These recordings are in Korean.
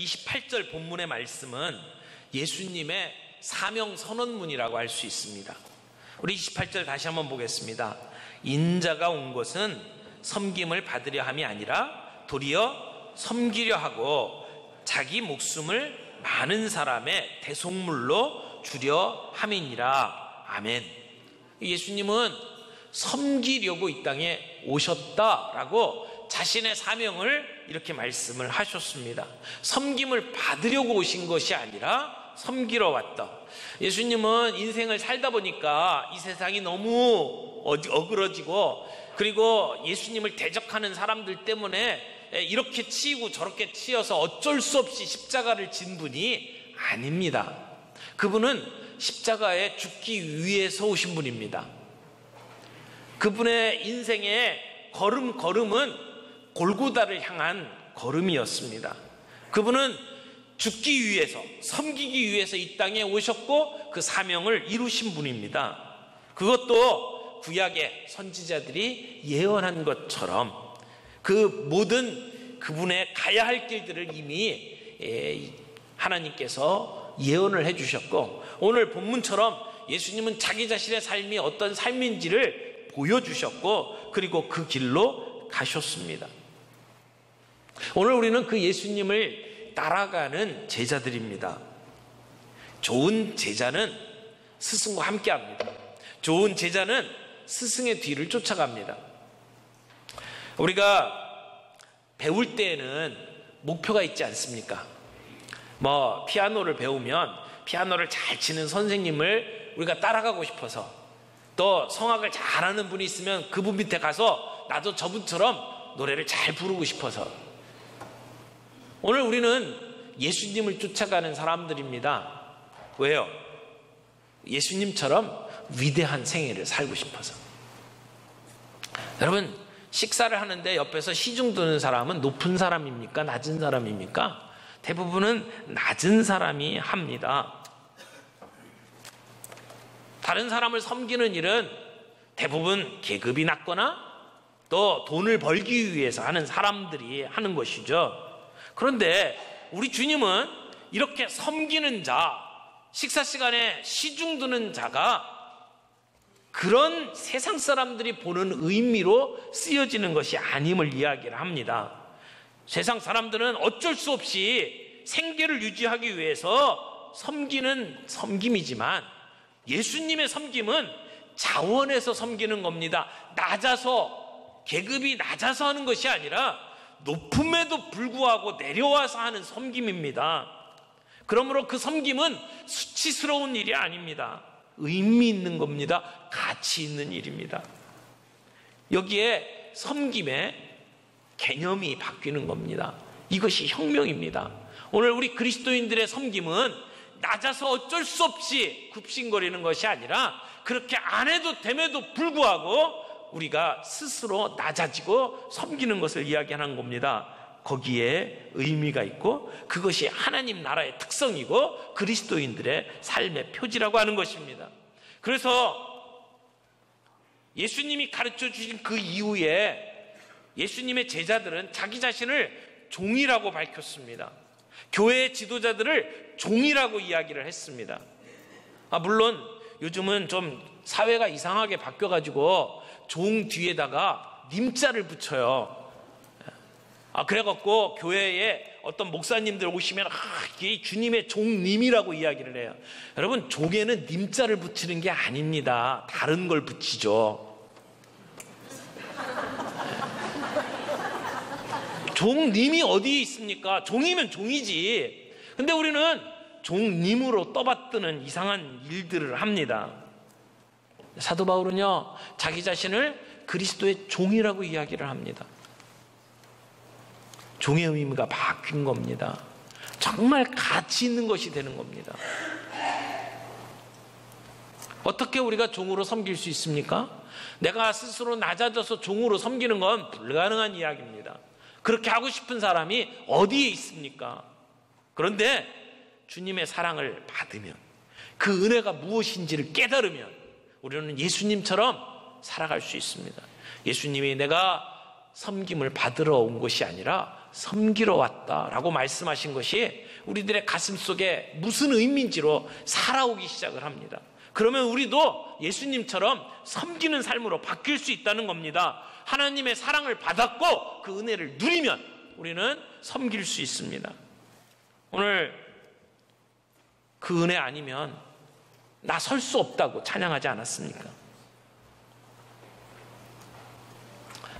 28절 본문의 말씀은 예수님의 사명 선언문이라고 할 수 있습니다. 우리 28절 다시 한번 보겠습니다. 인자가 온 것은 섬김을 받으려 함이 아니라 도리어 섬기려 하고 자기 목숨을 많은 사람의 대속물로 주려 함이니라. 아멘. 예수님은 섬기려고 이 땅에 오셨다라고 자신의 사명을 이렇게 말씀을 하셨습니다. 섬김을 받으려고 오신 것이 아니라 섬기러 왔다. 예수님은 인생을 살다 보니까 이 세상이 너무 어그러지고, 그리고 예수님을 대적하는 사람들 때문에 이렇게 치이고 저렇게 치여서 어쩔 수 없이 십자가를 진 분이 아닙니다. 그분은 십자가에 죽기 위해서 오신 분입니다. 그분의 인생의 걸음걸음은 골고다를 향한 걸음이었습니다. 그분은 죽기 위해서, 섬기기 위해서 이 땅에 오셨고 그 사명을 이루신 분입니다. 그것도 구약의 선지자들이 예언한 것처럼 그 모든 그분의 가야 할 길들을 이미 하나님께서 예언을 해주셨고, 오늘 본문처럼 예수님은 자기 자신의 삶이 어떤 삶인지를 보여주셨고, 그리고 그 길로 가셨습니다. 오늘 우리는 그 예수님을 따라가는 제자들입니다. 좋은 제자는 스승과 함께 합니다. 좋은 제자는 스승의 뒤를 쫓아갑니다. 우리가 배울 때에는 목표가 있지 않습니까? 피아노를 배우면 피아노를 잘 치는 선생님을 우리가 따라가고 싶어서, 또 성악을 잘하는 분이 있으면 그분 밑에 가서 나도 저분처럼 노래를 잘 부르고 싶어서. 오늘 우리는 예수님을 쫓아가는 사람들입니다. 왜요? 예수님처럼 위대한 생애를 살고 싶어서. 여러분, 식사를 하는데 옆에서 시중 드는 사람은 높은 사람입니까? 낮은 사람입니까? 대부분은 낮은 사람이 합니다. 다른 사람을 섬기는 일은 대부분 계급이 낮거나 또 돈을 벌기 위해서 하는 사람들이 하는 것이죠. 그런데 우리 주님은 이렇게 섬기는 자, 식사 시간에 시중 드는 자가 그런 세상 사람들이 보는 의미로 쓰여지는 것이 아님을 이야기를 합니다. 세상 사람들은 어쩔 수 없이 생계를 유지하기 위해서 섬기는 섬김이지만, 예수님의 섬김은 자원해서 섬기는 겁니다. 낮아서, 계급이 낮아서 하는 것이 아니라 높음에도 불구하고 내려와서 하는 섬김입니다. 그러므로 그 섬김은 수치스러운 일이 아닙니다. 의미 있는 겁니다. 가치 있는 일입니다. 여기에 섬김의 개념이 바뀌는 겁니다. 이것이 혁명입니다. 오늘 우리 그리스도인들의 섬김은 낮아서 어쩔 수 없이 굽신거리는 것이 아니라, 그렇게 안 해도 됨에도 불구하고 우리가 스스로 낮아지고 섬기는 것을 이야기하는 겁니다. 거기에 의미가 있고 그것이 하나님 나라의 특성이고 그리스도인들의 삶의 표지라고 하는 것입니다. 그래서 예수님이 가르쳐 주신 그 이후에 예수님의 제자들은 자기 자신을 종이라고 밝혔습니다. 교회의 지도자들을 종이라고 이야기를 했습니다. 물론 요즘은 좀 사회가 이상하게 바뀌어가지고 종 뒤에다가 님자를 붙여요. 그래갖고 교회에 어떤 목사님들 오시면 이게 주님의 종님이라고 이야기를 해요. 여러분, 종에는 님자를 붙이는 게 아닙니다. 다른 걸 붙이죠. 종님이 어디에 있습니까? 종이면 종이지. 근데 우리는 종님으로 떠받드는 이상한 일들을 합니다. 사도 바울은요, 자기 자신을 그리스도의 종이라고 이야기를 합니다. 종의 의미가 바뀐 겁니다. 정말 가치 있는 것이 되는 겁니다. 어떻게 우리가 종으로 섬길 수 있습니까? 내가 스스로 낮아져서 종으로 섬기는 건 불가능한 이야기입니다. 그렇게 하고 싶은 사람이 어디에 있습니까? 그런데 주님의 사랑을 받으면, 그 은혜가 무엇인지를 깨달으면 우리는 예수님처럼 살아갈 수 있습니다. 예수님이 내가 섬김을 받으러 온 것이 아니라 섬기러 왔다라고 말씀하신 것이 우리들의 가슴 속에 무슨 의미인지로 살아오기 시작을 합니다. 그러면 우리도 예수님처럼 섬기는 삶으로 바뀔 수 있다는 겁니다. 하나님의 사랑을 받았고 그 은혜를 누리면 우리는 섬길 수 있습니다. 오늘 그 은혜 아니면 나 설 수 없다고 찬양하지 않았습니까?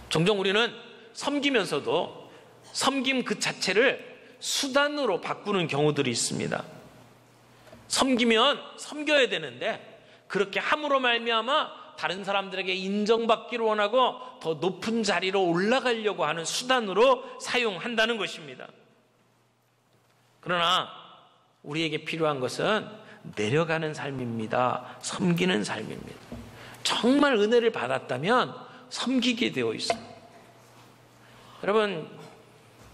종종 우리는 섬기면서도 섬김 그 자체를 수단으로 바꾸는 경우들이 있습니다. 섬기면 섬겨야 되는데 그렇게 함으로 말미암아 다른 사람들에게 인정받기를 원하고 더 높은 자리로 올라가려고 하는 수단으로 사용한다는 것입니다. 그러나 우리에게 필요한 것은 내려가는 삶입니다. 섬기는 삶입니다. 정말 은혜를 받았다면 섬기게 되어 있습니다. 여러분,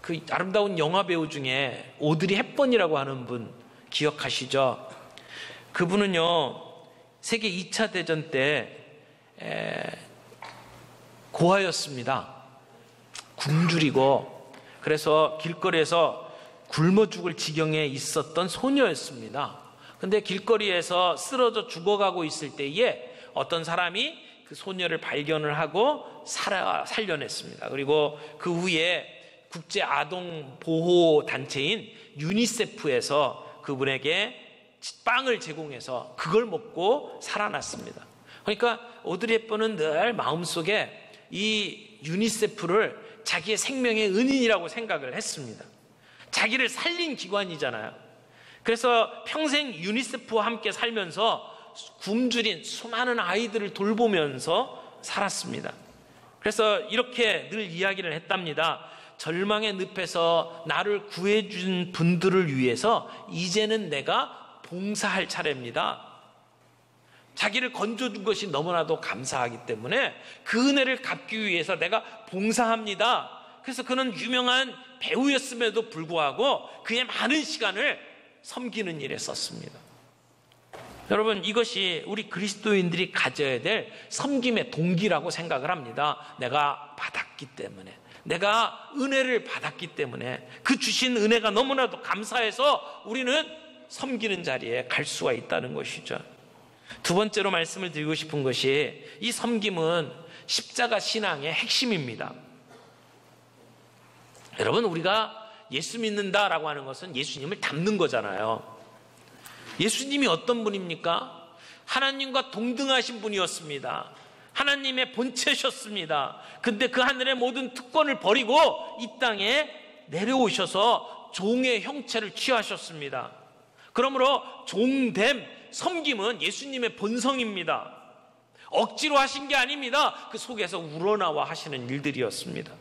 그 아름다운 영화 배우 중에 오드리 헵번이라고 하는 분 기억하시죠? 그분은요, 세계 2차 대전 때 고아였습니다. 굶주리고 그래서 길거리에서 굶어 죽을 지경에 있었던 소녀였습니다. 근데 길거리에서 쓰러져 죽어가고 있을 때에 어떤 사람이 그 소녀를 발견을 하고 살려냈습니다. 그리고 그 후에 국제 아동 보호 단체인 유니세프에서 그분에게 빵을 제공해서 그걸 먹고 살아났습니다. 그러니까 오드리 헵번은 늘 마음속에 이 유니세프를 자기의 생명의 은인이라고 생각을 했습니다. 자기를 살린 기관이잖아요. 그래서 평생 유니세프와 함께 살면서 굶주린 수많은 아이들을 돌보면서 살았습니다. 그래서 이렇게 늘 이야기를 했답니다. 절망의 늪에서 나를 구해준 분들을 위해서 이제는 내가 봉사할 차례입니다. 자기를 건져준 것이 너무나도 감사하기 때문에 그 은혜를 갚기 위해서 내가 봉사합니다. 그래서 그는 유명한 배우였음에도 불구하고 그의 많은 시간을 섬기는 일에 썼습니다. 여러분, 이것이 우리 그리스도인들이 가져야 될 섬김의 동기라고 생각을 합니다. 내가 받았기 때문에, 내가 은혜를 받았기 때문에, 그 주신 은혜가 너무나도 감사해서 우리는 섬기는 자리에 갈 수가 있다는 것이죠. 두 번째로 말씀을 드리고 싶은 것이 이 섬김은 십자가 신앙의 핵심입니다. 여러분, 우리가 예수 믿는다라고 하는 것은 예수님을 닮는 거잖아요. 예수님이 어떤 분입니까? 하나님과 동등하신 분이었습니다. 하나님의 본체셨습니다. 근데 그 하늘의 모든 특권을 버리고 이 땅에 내려오셔서 종의 형체를 취하셨습니다. 그러므로 종됨, 섬김은 예수님의 본성입니다. 억지로 하신 게 아닙니다. 그 속에서 우러나와 하시는 일들이었습니다.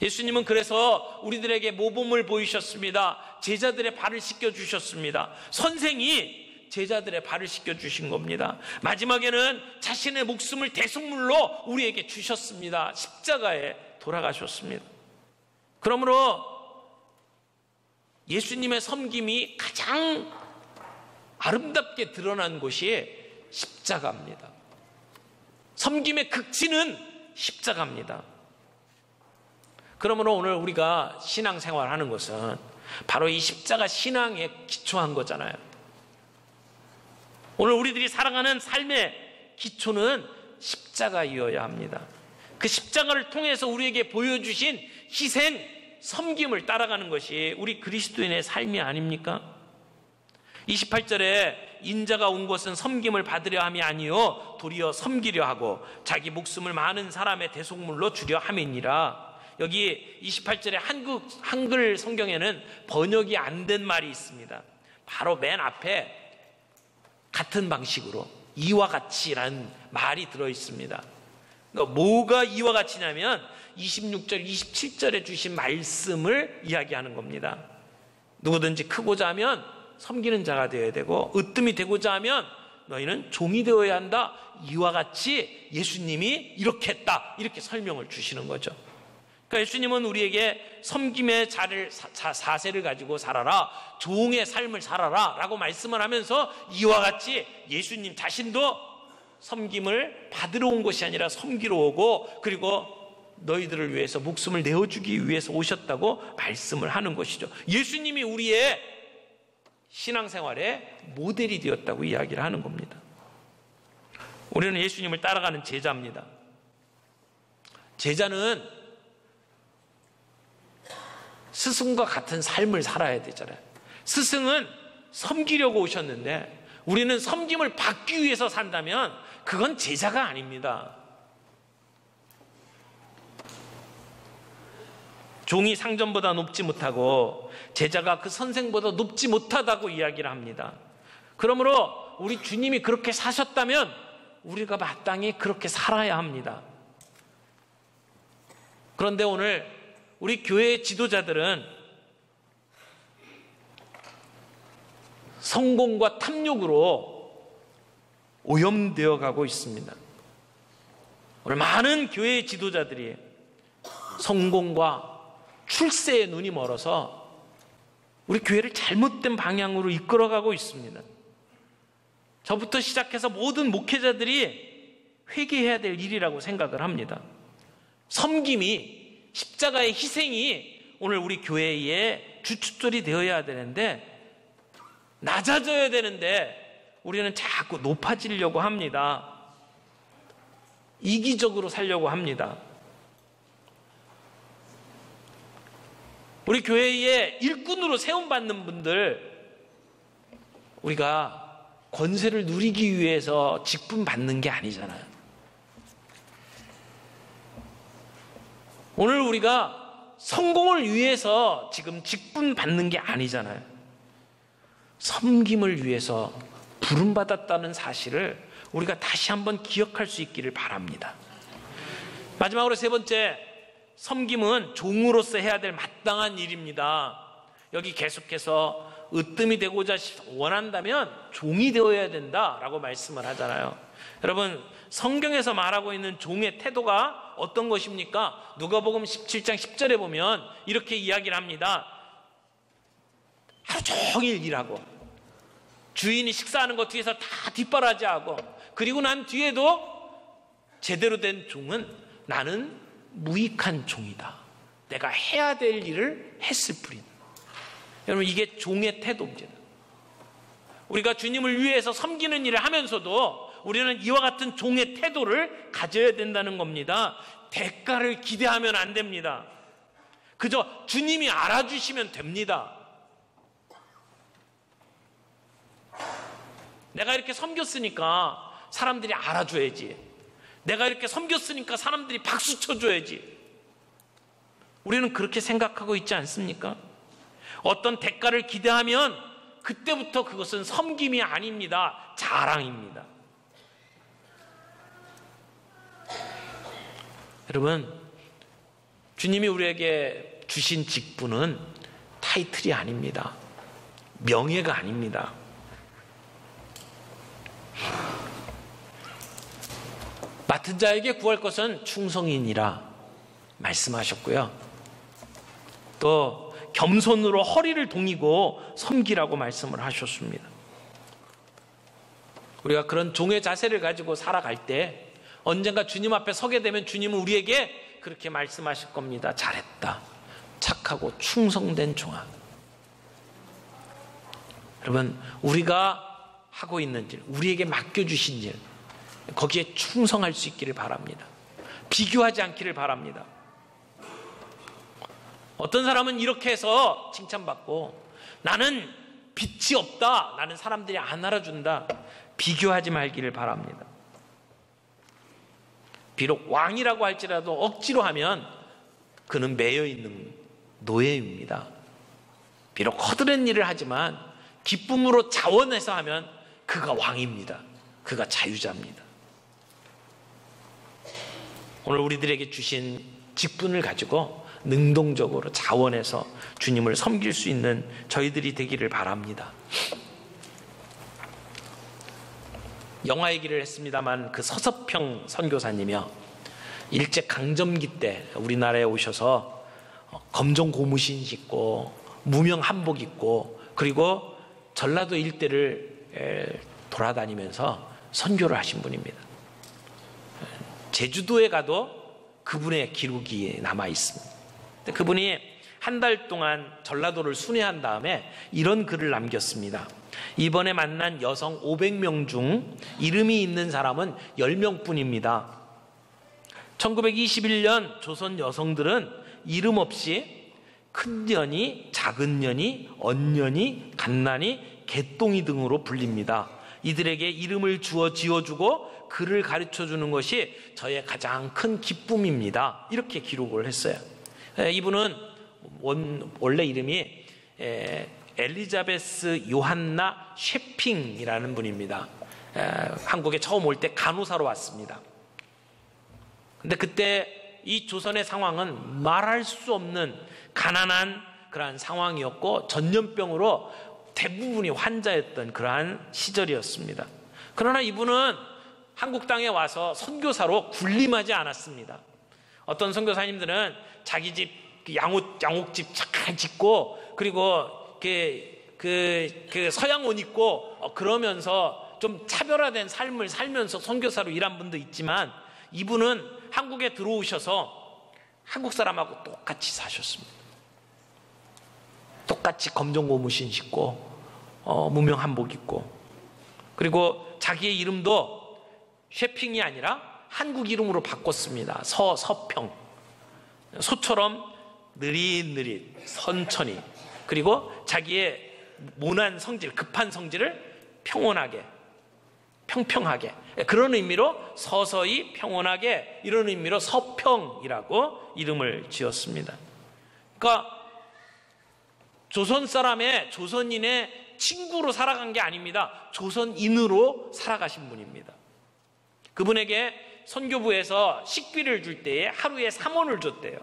예수님은 그래서 우리들에게 모범을 보이셨습니다. 제자들의 발을 씻겨주셨습니다. 선생이 제자들의 발을 씻겨주신 겁니다. 마지막에는 자신의 목숨을 대속물로 우리에게 주셨습니다. 십자가에 돌아가셨습니다. 그러므로 예수님의 섬김이 가장 아름답게 드러난 곳이 십자가입니다. 섬김의 극치는 십자가입니다. 그러므로 오늘 우리가 신앙생활하는 것은 바로 이 십자가 신앙에 기초한 거잖아요. 오늘 우리들이 살아가는 삶의 기초는 십자가이어야 합니다. 그 십자가를 통해서 우리에게 보여주신 희생, 섬김을 따라가는 것이 우리 그리스도인의 삶이 아닙니까? 28절에 인자가 온 것은 섬김을 받으려 함이 아니요 도리어 섬기려 하고 자기 목숨을 많은 사람의 대속물로 주려 함이니라. 여기 28절에 한글 성경에는 번역이 안 된 말이 있습니다. 바로 맨 앞에 같은 방식으로 이와 같이라는 말이 들어있습니다. 그러니까 뭐가 이와 같이냐면 26절, 27절에 주신 말씀을 이야기하는 겁니다. 누구든지 크고자 하면 섬기는 자가 되어야 되고 으뜸이 되고자 하면 너희는 종이 되어야 한다. 이와 같이 예수님이 이렇게 했다. 이렇게 설명을 주시는 거죠. 그러니까 예수님은 우리에게 섬김의 사세를 가지고 살아라, 종의 삶을 살아라 라고 말씀을 하면서 이와 같이 예수님 자신도 섬김을 받으러 온 것이 아니라 섬기러 오고 그리고 너희들을 위해서 목숨을 내어주기 위해서 오셨다고 말씀을 하는 것이죠. 예수님이 우리의 신앙생활의 모델이 되었다고 이야기를 하는 겁니다. 우리는 예수님을 따라가는 제자입니다. 제자는 스승과 같은 삶을 살아야 되잖아요. 스승은 섬기려고 오셨는데 우리는 섬김을 받기 위해서 산다면 그건 제자가 아닙니다. 종이 상전보다 높지 못하고 제자가 그 선생보다 높지 못하다고 이야기를 합니다. 그러므로 우리 주님이 그렇게 사셨다면 우리가 마땅히 그렇게 살아야 합니다. 그런데 오늘 우리 교회의 지도자들은 성공과 탐욕으로 오염되어 가고 있습니다. 오늘 많은 교회의 지도자들이 성공과 출세에 눈이 멀어서 우리 교회를 잘못된 방향으로 이끌어가고 있습니다. 저부터 시작해서 모든 목회자들이 회개해야 될 일이라고 생각을 합니다. 섬김이, 십자가의 희생이 오늘 우리 교회의 주춧돌이 되어야 되는데, 낮아져야 되는데 우리는 자꾸 높아지려고 합니다. 이기적으로 살려고 합니다. 우리 교회에 일꾼으로 세움받는 분들, 우리가 권세를 누리기 위해서 직분 받는 게 아니잖아요. 오늘 우리가 성공을 위해서 지금 직분 받는 게 아니잖아요. 섬김을 위해서 부름받았다는 사실을 우리가 다시 한번 기억할 수 있기를 바랍니다. 마지막으로 세 번째, 섬김은 종으로서 해야 될 마땅한 일입니다. 여기 계속해서 으뜸이 되고자 원한다면 종이 되어야 된다라고 말씀을 하잖아요. 여러분, 성경에서 말하고 있는 종의 태도가 어떤 것입니까? 누가복음 17장 10절에 보면 이렇게 이야기를 합니다. 하루 종일 일하고 주인이 식사하는 것 뒤에서 다 뒷바라지하고, 그리고 난 뒤에도 제대로 된 종은 나는 무익한 종이다. 내가 해야 될 일을 했을 뿐이다. 여러분, 이게 종의 태도입니다. 우리가 주님을 위해서 섬기는 일을 하면서도 우리는 이와 같은 종의 태도를 가져야 된다는 겁니다. 대가를 기대하면 안 됩니다. 그저 주님이 알아주시면 됩니다. 내가 이렇게 섬겼으니까 사람들이 알아줘야지. 내가 이렇게 섬겼으니까 사람들이 박수 쳐줘야지. 우리는 그렇게 생각하고 있지 않습니까? 어떤 대가를 기대하면 그때부터 그것은 섬김이 아닙니다. 자랑입니다. 여러분, 주님이 우리에게 주신 직분은 타이틀이 아닙니다. 명예가 아닙니다. 맡은 자에게 구할 것은 충성이니라 말씀하셨고요. 또 겸손으로 허리를 동이고 섬기라고 말씀을 하셨습니다. 우리가 그런 종의 자세를 가지고 살아갈 때 언젠가 주님 앞에 서게 되면 주님은 우리에게 그렇게 말씀하실 겁니다. 잘했다. 착하고 충성된 종아. 여러분, 우리가 하고 있는 일, 우리에게 맡겨주신 일, 거기에 충성할 수 있기를 바랍니다. 비교하지 않기를 바랍니다. 어떤 사람은 이렇게 해서 칭찬받고, 나는 빛이 없다, 나는 사람들이 안 알아준다, 비교하지 말기를 바랍니다. 비록 왕이라고 할지라도 억지로 하면 그는 매여있는 노예입니다. 비록 허드렛 일을 하지만 기쁨으로 자원해서 하면 그가 왕입니다. 그가 자유자입니다. 오늘 우리들에게 주신 직분을 가지고 능동적으로 자원해서 주님을 섬길 수 있는 저희들이 되기를 바랍니다. 영화 얘기를 했습니다만 그 서서평 선교사님이요, 일제강점기 때 우리나라에 오셔서 검정 고무신 신고 무명 한복 입고 그리고 전라도 일대를 돌아다니면서 선교를 하신 분입니다. 제주도에 가도 그분의 기록이 남아 있습니다. 그분이 한 달 동안 전라도를 순회한 다음에 이런 글을 남겼습니다. 이번에 만난 여성 500명 중 이름이 있는 사람은 10명뿐입니다. 1921년 조선 여성들은 이름 없이 큰 년이, 작은 년이, 언년이, 갓난이, 개똥이 등으로 불립니다. 이들에게 이름을 지어주고 글을 가르쳐주는 것이 저의 가장 큰 기쁨입니다. 이렇게 기록을 했어요. 이분은 원래 이름이 엘리자베스 요한나 셰핑이라는 분입니다. 한국에 처음 올 때 간호사로 왔습니다. 근데 그때 이 조선의 상황은 말할 수 없는 가난한 그러한 상황이었고 전염병으로 대부분이 환자였던 그러한 시절이었습니다. 그러나 이분은 한국 땅에 와서 선교사로 군림하지 않았습니다. 어떤 선교사님들은 자기 집 양옥집 잘 짓고 그리고 그 서양 옷 입고 그러면서 좀 차별화된 삶을 살면서 선교사로 일한 분도 있지만 이분은 한국에 들어오셔서 한국 사람하고 똑같이 사셨습니다. 똑같이 검정 고무신 신고 무명 한복 입고 그리고 자기의 이름도 셰핑이 아니라 한국 이름으로 바꿨습니다. 서평. 소처럼 느릿느릿 천천히 그리고 자기의 모난 성질, 급한 성질을 평온하게 평평하게 그런 의미로 서서히 평온하게 이런 의미로 서평이라고 이름을 지었습니다. 그러니까 조선 사람의 조선인의 친구로 살아간 게 아닙니다. 조선인으로 살아가신 분입니다. 그분에게 선교부에서 식비를 줄 때에 하루에 3원을 줬대요.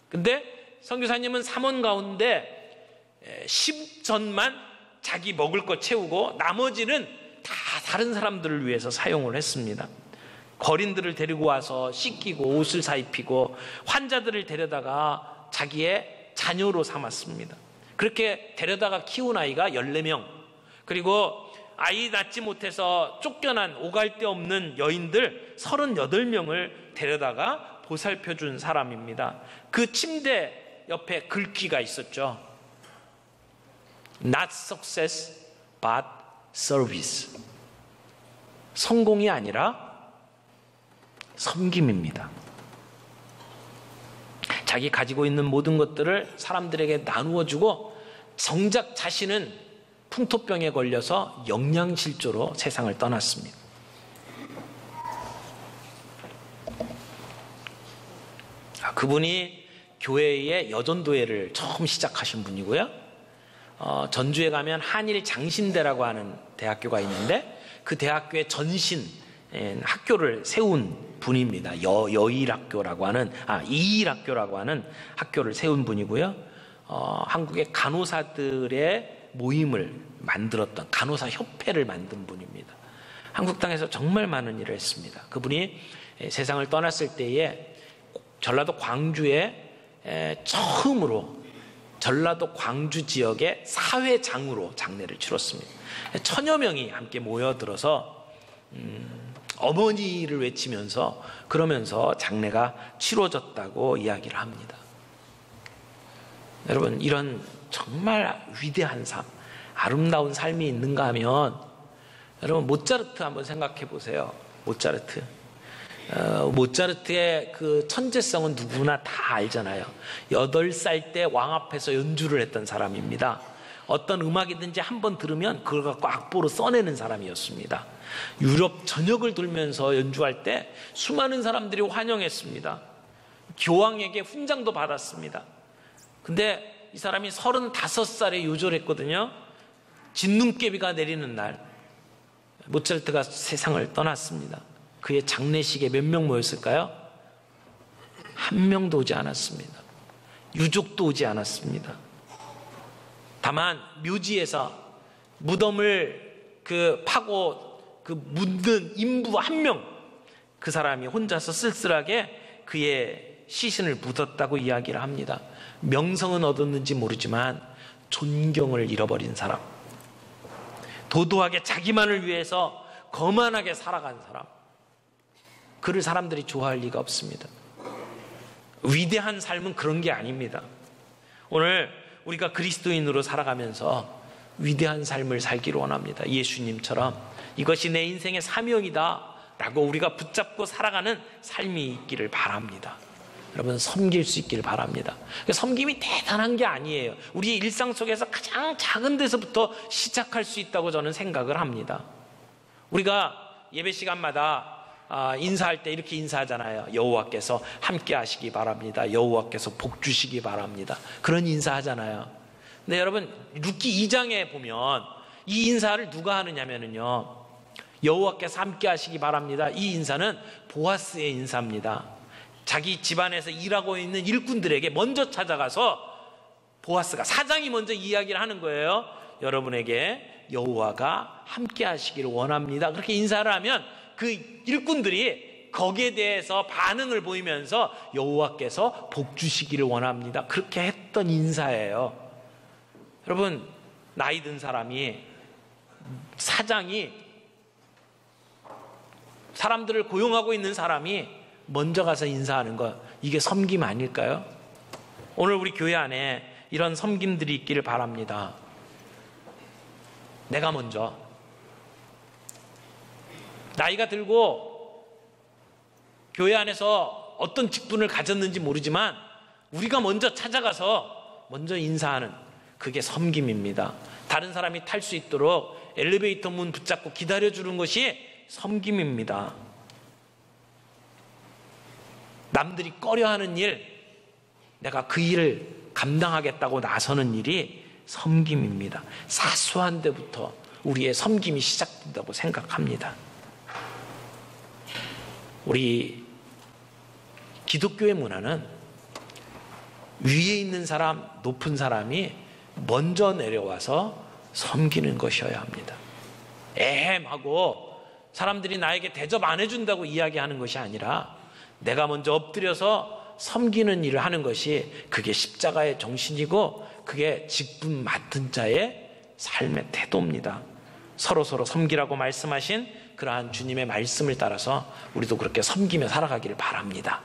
근데 선교사님은 3원 가운데 10전만 자기 먹을 거 채우고 나머지는 다 다른 사람들을 위해서 사용을 했습니다. 거린들을 데리고 와서 씻기고 옷을 사입히고 환자들을 데려다가 자기의 자녀로 삼았습니다. 그렇게 데려다가 키운 아이가 14명 그리고 아이 낳지 못해서 쫓겨난 오갈 데 없는 여인들 38명을 데려다가 보살펴준 사람입니다. 그 침대 옆에 글귀가 있었죠. Not success, but service. 성공이 아니라 섬김입니다. 자기 가지고 있는 모든 것들을 사람들에게 나누어주고 정작 자신은 풍토병에 걸려서 영양실조로 세상을 떠났습니다. 그분이 교회의 여전도회를 처음 시작하신 분이고요. 전주에 가면 한일 장신대라고 하는 대학교가 있는데 그 대학교의 전신 학교를 세운 분입니다. 여일학교라고 하는 이일학교라고 하는 학교를 세운 분이고요. 한국의 간호사들의 모임을 만들었던 간호사 협회를 만든 분입니다. 한국 땅에서 정말 많은 일을 했습니다. 그분이 세상을 떠났을 때에 전라도 광주에 처음으로 전라도 광주 지역의 사회장으로 장례를 치렀습니다. 1000여 명이 함께 모여들어서 어머니를 외치면서 그러면서 장례가 치러졌다고 이야기를 합니다. 여러분 이런 정말 위대한 삶, 아름다운 삶이 있는가 하면 여러분 모차르트 한번 생각해 보세요. 모차르트의 그 천재성은 누구나 다 알잖아요. 8살 때 왕 앞에서 연주를 했던 사람입니다. 어떤 음악이든지 한번 들으면 그걸 갖고 악보로 써내는 사람이었습니다. 유럽 전역을 돌면서 연주할 때 수많은 사람들이 환영했습니다. 교황에게 훈장도 받았습니다. 근데 이 사람이 35살에 요절했거든요. 진눈깨비가 내리는 날 모차르트가 세상을 떠났습니다. 그의 장례식에 몇 명 모였을까요? 한 명도 오지 않았습니다. 유족도 오지 않았습니다. 다만 묘지에서 무덤을 파고 묻는 인부 한 명, 그 사람이 혼자서 쓸쓸하게 그의 시신을 묻었다고 이야기를 합니다. 명성은 얻었는지 모르지만 존경을 잃어버린 사람, 도도하게 자기만을 위해서 거만하게 살아간 사람, 그를 사람들이 좋아할 리가 없습니다. 위대한 삶은 그런 게 아닙니다. 오늘 우리가 그리스도인으로 살아가면서 위대한 삶을 살기를 원합니다. 예수님처럼 이것이 내 인생의 사명이다 라고 우리가 붙잡고 살아가는 삶이 있기를 바랍니다. 여러분, 섬길 수 있기를 바랍니다. 섬김이 대단한 게 아니에요. 우리 일상 속에서 가장 작은 데서부터 시작할 수 있다고 저는 생각을 합니다. 우리가 예배 시간마다 인사할 때 이렇게 인사하잖아요. 여호와께서 함께 하시기 바랍니다. 여호와께서 복 주시기 바랍니다. 그런 인사하잖아요. 근데 여러분, 룻기 2장에 보면 이 인사를 누가 하느냐면요, 여호와께서 함께 하시기 바랍니다. 이 인사는 보아스의 인사입니다. 자기 집안에서 일하고 있는 일꾼들에게 먼저 찾아가서 보아스가, 사장이 먼저 이야기를 하는 거예요. 여러분에게 여호와가 함께 하시기를 원합니다. 그렇게 인사를 하면 그 일꾼들이 거기에 대해서 반응을 보이면서 여호와께서 복 주시기를 원합니다. 그렇게 했던 인사예요. 여러분, 나이 든 사람이, 사장이, 사람들을 고용하고 있는 사람이 먼저 가서 인사하는 것, 이게 섬김 아닐까요? 오늘 우리 교회 안에 이런 섬김들이 있기를 바랍니다. 내가 먼저, 나이가 들고 교회 안에서 어떤 직분을 가졌는지 모르지만 우리가 먼저 찾아가서 먼저 인사하는, 그게 섬김입니다. 다른 사람이 탈 수 있도록 엘리베이터 문 붙잡고 기다려주는 것이 섬김입니다. 남들이 꺼려하는 일, 내가 그 일을 감당하겠다고 나서는 일이 섬김입니다. 사소한 데부터 우리의 섬김이 시작된다고 생각합니다. 우리 기독교의 문화는 위에 있는 사람, 높은 사람이 먼저 내려와서 섬기는 것이어야 합니다. 에헴하고 사람들이 나에게 대접 안 해준다고 이야기하는 것이 아니라 내가 먼저 엎드려서 섬기는 일을 하는 것이, 그게 십자가의 정신이고 그게 직분 맡은 자의 삶의 태도입니다. 서로 섬기라고 말씀하신 그러한 주님의 말씀을 따라서 우리도 그렇게 섬기며 살아가기를 바랍니다.